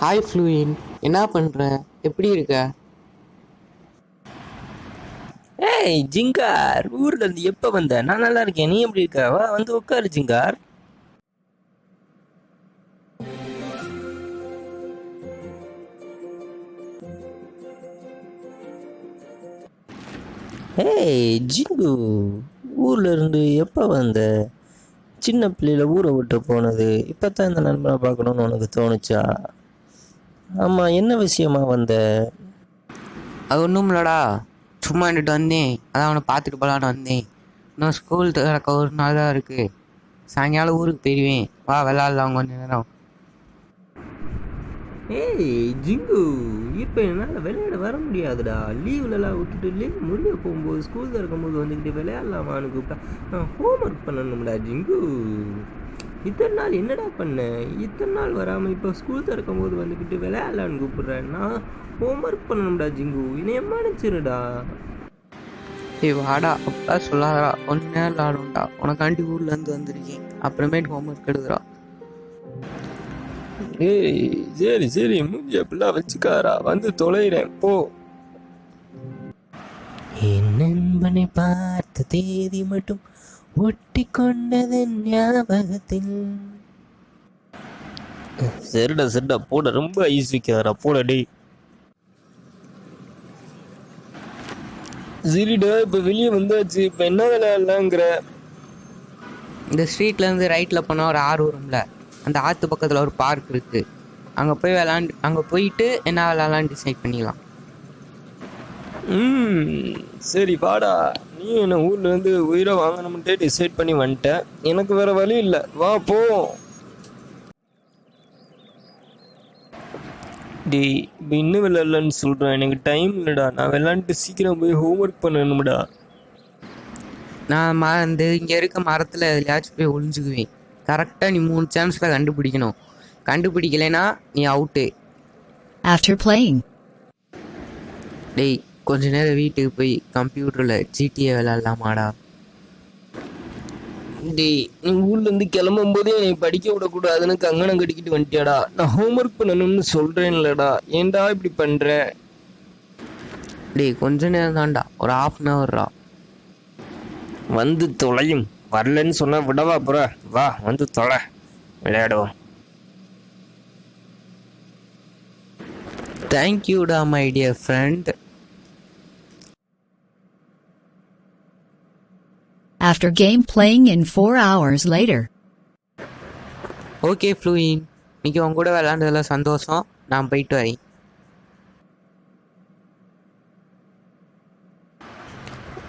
Hi ஃப்ளூயின், என்ன பண்ணுற? எப்படி இருக்க? ஏய் ஜிங்கார், ஊர்ல இருந்து எப்ப வந்த? நான் நல்லா இருக்கேன். நீ எப்படி இருக்க? வா வந்து உட்காரு ஜிங்கார். ஏய் ஜிங்கு, ஊர்ல இருந்து எப்ப வந்த? சின்ன பிள்ளையில ஊரை விட்டு போனது இப்பதான் இந்த நண்பனை பார்க்கணும்னு உனக்கு தோணுச்சா? ஆமா, என்ன விஷயமா வந்த? அது ஒன்றும் இல்லடா, சும்மா இருந்துட்டு வந்தேன். அதான் அவனை பார்த்துட்டு போகலான்னு வந்தேன். இன்னும் ஸ்கூல் திறக்க ஒரு நாள் தான் இருக்குது. சாயங்காலம் ஊருக்கு போயிடுவேன். வா விளாட்லாம் கொஞ்ச நேரம். ஏய் ஜிங்கு, இப்போ என்னால் விளையாட வர முடியாதுடா. லீவ்லலாம் விட்டுட்டு லீவ் முடிய போகும்போது ஸ்கூல் திறக்கும்போது வந்துக்கிட்டு விளையாடலாமான்னு கூப்பிட்டா நான் ஹோம்ஒர்க் பண்ணணும்டா ஜிங்கு. இத்தனை நாள் என்னடா பண்ணேன்? இத்தனை நாள் வராமல் இப்போ ஸ்கூல் திறக்கும் போது வந்துக்கிட்டு விளையாடலான்னு கூப்பிட்றேன். நான் ஹோம்ஒர்க் பண்ணணும்டா ஜிங்கு, என்னைய மன்னிச்சிருடா. ஏய் வாடா, அப்பா சொல்லாதடா. கொஞ்ச நேரம் விளாடும்டா. உனக்காண்டி ஊர்லேருந்து வந்திருக்கேன். அப்புறமேட்டு ஹோம்ஒர்க் எடுக்கிறா. ஏய் சரி சரி, மூஞ்சி அப்படிலாம் வச்சுக்காரா, வந்து தொலைகிறேன் போ. என் நண்பனை பார்த்த தேதி மட்டும் ஒட்டி கொண்டதன் ஞாபகத்தில். சரிடா சரிடா, போட ரொம்ப ஐஸ் வைக்காரா, போட டேய். சரிடா, இப்போ வெளியே வந்தாச்சு. இப்போ என்ன விளையாடலாங்கிற? இந்த ஸ்ட்ரீட்லேருந்து ரைட்டில் போனால் ஒரு ஆறு வரும்ல, அந்த ஆற்று பக்கத்தில் ஒரு பார்க் இருக்குது. அங்கே போயிட்டு என்ன விளாட்லான்னு டிசைட் பண்ணிக்கலாம். சரி வாடா. நீ என்ன ஊர்ல இருந்து உயிரை வாங்கணும்ட்டே டிசைட் பண்ணி வந்துட்டேன். எனக்கு வேற வழி இல்லை, வா போ. டேய், இப்போ இன்னும் விளையாடலன்னு சொல்கிறேன். எனக்கு டைம் இல்லைடா. நான் விளையாண்டுட்டு சீக்கிரம் போய் ஹோம்ஒர்க் பண்ணணும்டா. நான் இங்கே இருக்க மரத்தில் எதுலையாச்சும் போய் ஒளிஞ்சுக்குவேன். கரெக்டாக நீ 3 சான்ஸில் கண்டுபிடிக்கணும். கண்டுபிடிக்கலைன்னா நீ அவுட்டு. After playing, டேய், கொஞ்ச நேரம் வீட்டுக்கு போய் கம்ப்யூட்டரில் GTA விளாட்லாமாடா? டேய், நீ ஊர்ல இருந்து கிளம்பும் போதே என்னை படிக்க விடக்கூடாதுன்னு கங்கணம் கட்டிக்கிட்டு வந்துட்டியாடா. நான் ஹோம்ஒர்க் பண்ணணும்னு சொல்றேன்லடா, ஏன்டா இப்படி பண்ற? டேய், கொஞ்ச நேரம் தான்டா, ஒரு 1/2 hour. வந்து தொலையும். வரலன்னு சொன்னா விடவா புற? வா வந்து தொலை, விளையாடுவோம். தேங்க்யூடா my dear friend. after game playing in 4 hours later. Okay ஃப்ளூயின், இன்னைக்கு உன் கூட விளாண்டதில் சந்தோஷம். நான் போயிட்டு வரேன்.